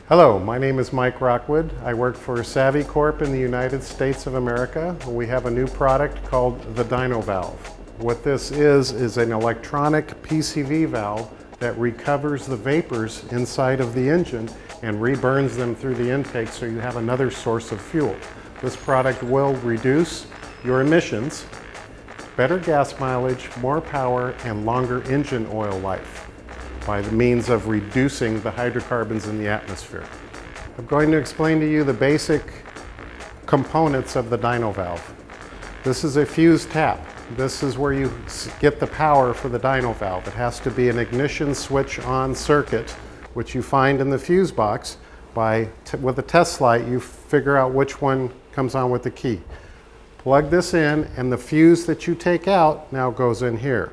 Hello, my name is Mike Rockwood. I work for Savvy Corp in the United States of America. We have a new product called the Dynovalve. What this is an electronic PCV valve that recovers the vapors inside of the engine and reburns them through the intake so you have another source of fuel. This product will reduce your emissions, better gas mileage, more power, and longer engine oil life by the means of reducing the hydrocarbons in the atmosphere. I'm going to explain to you the basic components of the Dynovalve. This is a fuse tap. This is where you get the power for the Dynovalve. It has to be an ignition switch on circuit, which you find in the fuse box. With a test light, you figure out which one comes on with the key. Plug this in, and the fuse that you take out now goes in here.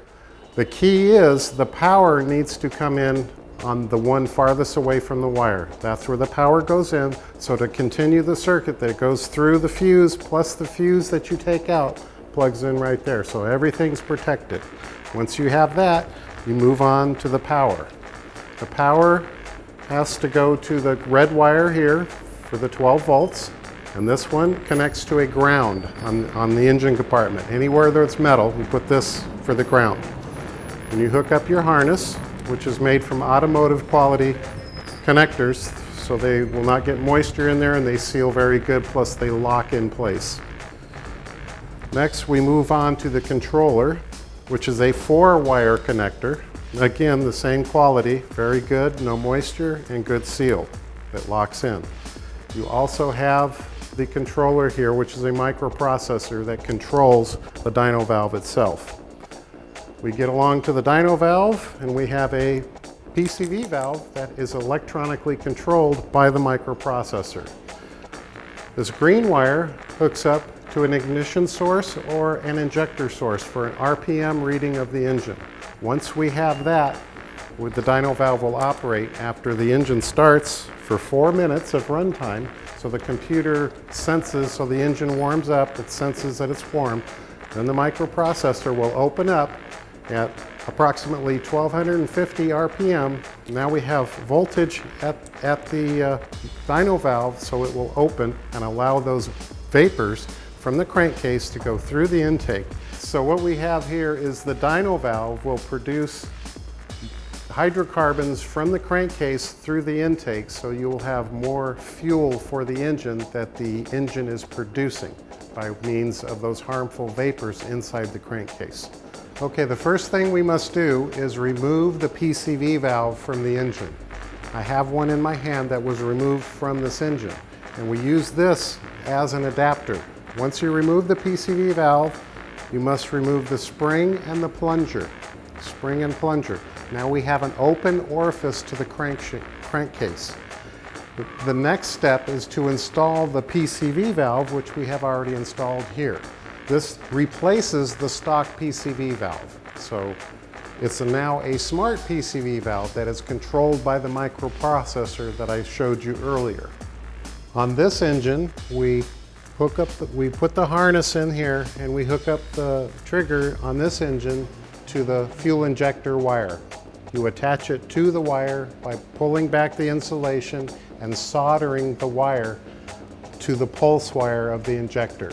The key is the power needs to come in on the one farthest away from the wire. That's where the power goes in. So to continue the circuit that goes through the fuse plus the fuse that you take out plugs in right there. So everything's protected. Once you have that, you move on to the power. The power has to go to the red wire here for the 12 volts. And this one connects to a ground on the engine compartment. Anywhere that's metal, you put this for the ground. And you hook up your harness, which is made from automotive quality connectors, so they will not get moisture in there and they seal very good, plus they lock in place. Next, we move on to the controller, which is a 4-wire connector. Again, the same quality, very good, no moisture, and good seal that locks in. You also have the controller here, which is a microprocessor that controls the Dynovalve itself. We get along to the Dynovalve, and we have a PCV valve that is electronically controlled by the microprocessor. This green wire hooks up to an ignition source or an injector source for an RPM reading of the engine. Once we have that, the Dynovalve will operate after the engine starts for 4 minutes of runtime. So the computer senses, so the engine warms up, it senses that it's warm. Then the microprocessor will open up at approximately 1250 RPM. Now we have voltage at the Dynovalve, so it will open and allow those vapors from the crankcase to go through the intake. So what we have here is the Dynovalve will produce hydrocarbons from the crankcase through the intake, so you will have more fuel for the engine that the engine is producing by means of those harmful vapors inside the crankcase. Okay, the first thing we must do is remove the PCV valve from the engine. I have one in my hand that was removed from this engine, and we use this as an adapter. Once you remove the PCV valve, you must remove the spring and the plunger. Spring and plunger. Now we have an open orifice to the crankcase. The next step is to install the PCV valve, which we have already installed here. This replaces the stock PCV valve. So it's now a smart PCV valve that is controlled by the microprocessor that I showed you earlier. On this engine, we put the harness in here and we hook up the trigger on this engine to the fuel injector wire. You attach it to the wire by pulling back the insulation and soldering the wire to the pulse wire of the injector.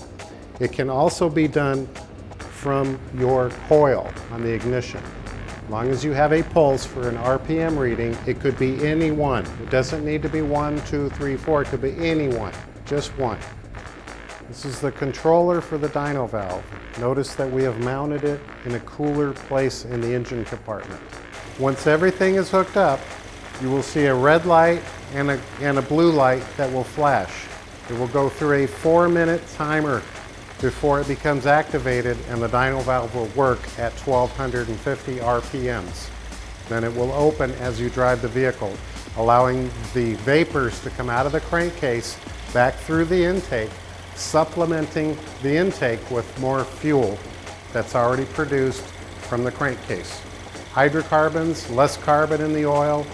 It can also be done from your coil on the ignition. As long as you have a pulse for an RPM reading, it could be any one. It doesn't need to be 1, 2, 3, 4. It could be any one, just one. This is the controller for the Dynovalve. Notice that we have mounted it in a cooler place in the engine compartment. Once everything is hooked up, you will see a red light and a blue light that will flash. It will go through a 4-minute timer before it becomes activated, and the Dynovalve will work at 1250 RPMs. Then it will open as you drive the vehicle, allowing the vapors to come out of the crankcase back through the intake, supplementing the intake with more fuel that's already produced from the crankcase. Hydrocarbons, less carbon in the oil,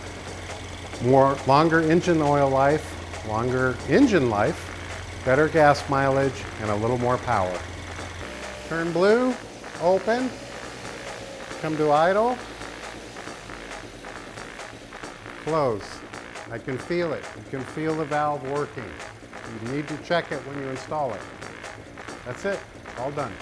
longer engine oil life, longer engine life, better gas mileage, and a little more power. Turn blue, open, come to idle, close. I can feel it. You can feel the valve working. You need to check it when you install it. That's it. All done.